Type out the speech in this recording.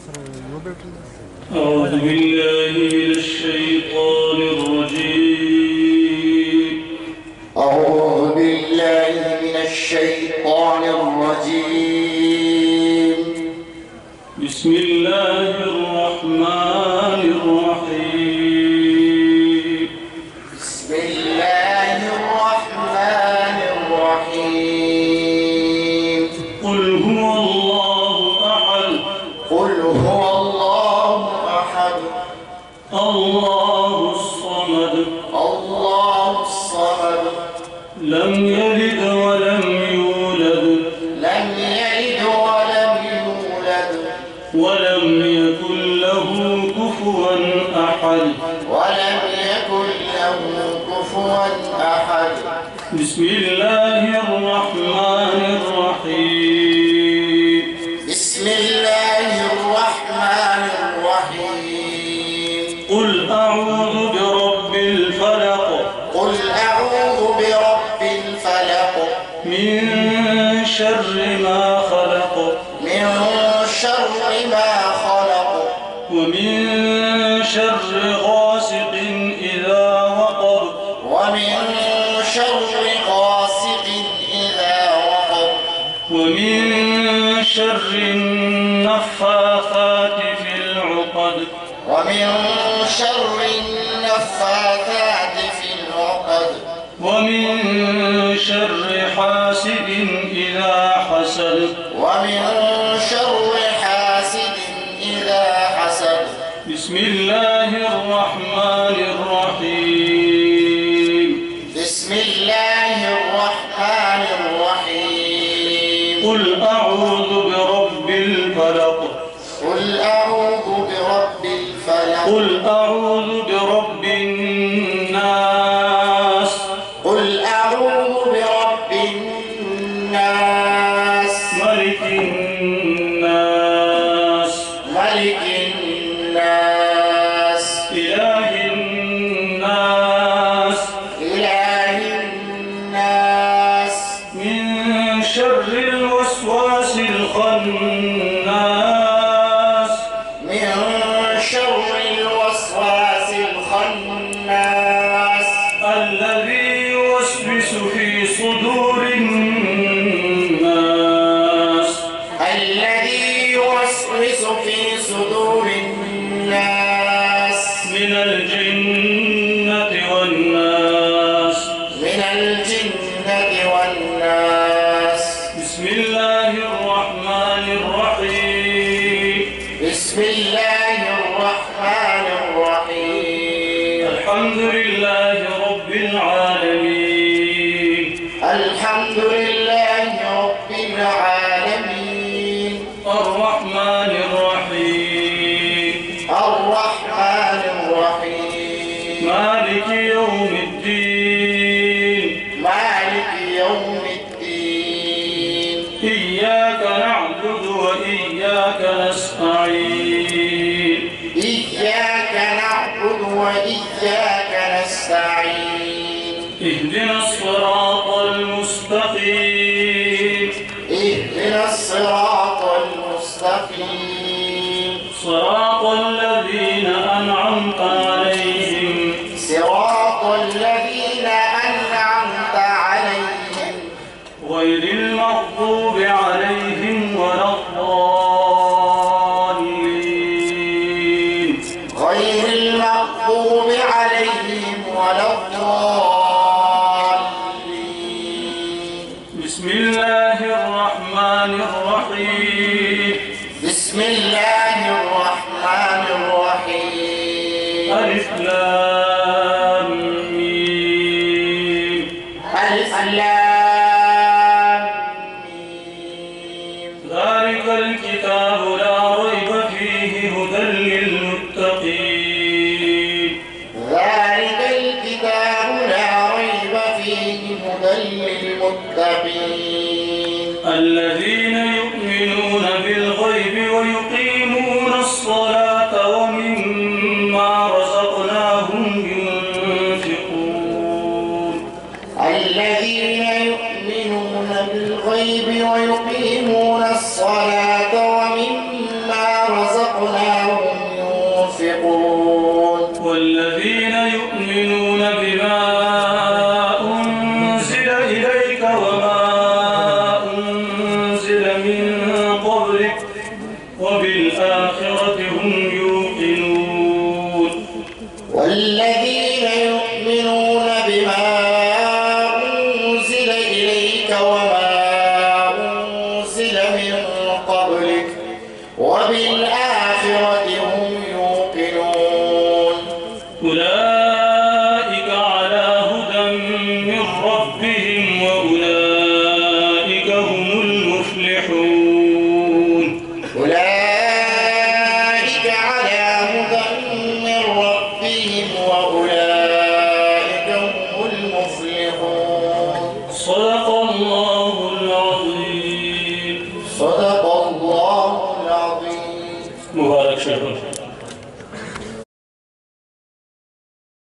أعوذ بالله من الشيطان الرجيم. أعوذ بالله من الشيطان الرجيم. بسم الله الرحمن الرحيم. بسم الله الرحمن الرحيم. قل هو الله أحد. قل هو الله أحد. الله الصمد. الله الصمد. لم يلد ولم يولد. لم يلد ولم يولد. ولم يكن له كفوا أحد. ولم يكن له كفوا أحد. بسم الله الرحمن الرحيم. بسم الله الرحمن الرحيم. قل أعوذ برب الفلق. قل أعوذ برب الفلق. من شر ما خلق. من شر ما خلق. ومن شر غاسق إذا وقب. ومن شر غاسق إذا وقب. ومن شر النفاثات في العقد. ومن شر النفاثات في العقد. ومن شر حاسد إذا حسد. ومن شر حاسد إذا حسد. بسم الله الرحمن الرحيم. بسم الله الرحمن الرحيم. قل أعوذ برب الفلق. قل أعوذ برب الفلق. قل أعوذ برب الناس. قل أعوذ برب الناس. ملك الناس. ملك الناس. إله الناس. إله الناس. من شر الوسواس الخناس. من شر الوسواس الخناس. الذي يوسوس في صدور الناس. الذي يوسوس في صدور الناس. من الجنة والناس. من الجنة والناس. بسم الله الرحمن الرحيم. بسم الله الرحمن الرحيم. الحمد لله رب العالمين. الحمد لله رب العالمين. الرحمن الرحيم. الرحمن الرحيم. مالك يوم الدين. مالك يوم الدين. إياك نعبد وإياك نستعين. إياك نعبد وإياك نستعين. اهدنا الصراط المستقيم. اهدنا الصراط المستقيم. صراط الذين أنعمت عليهم. صراط الذين أنعمت عليهم. غير المغضوب عليهم ولا الضالين. غير المغضوب عليهم ولا الضالين. بسم الله الرحمن الرحيم. بسم الله الرحمن الرحيم. ألف لام ميم. ألف لام ميم. ذلك الكتاب لا ريب فيه هدى للمتقين. ذلك الكتاب لا ريب فيه هدى للمتقين. الذين يؤمنون بالغيب ويقيمون وبالآخرة هم يوقنون والذين يؤمنون بما أنزل إليك وما أنزل من قبلك وبالآخرة هم يوقنون أولئك على هدى من ربهم وأولئك هم المفلحون أولئك على هدى من ربهم وأولئك هم المفلحون صدق الله العظيم. صدق الله العظيم. مبارك شهر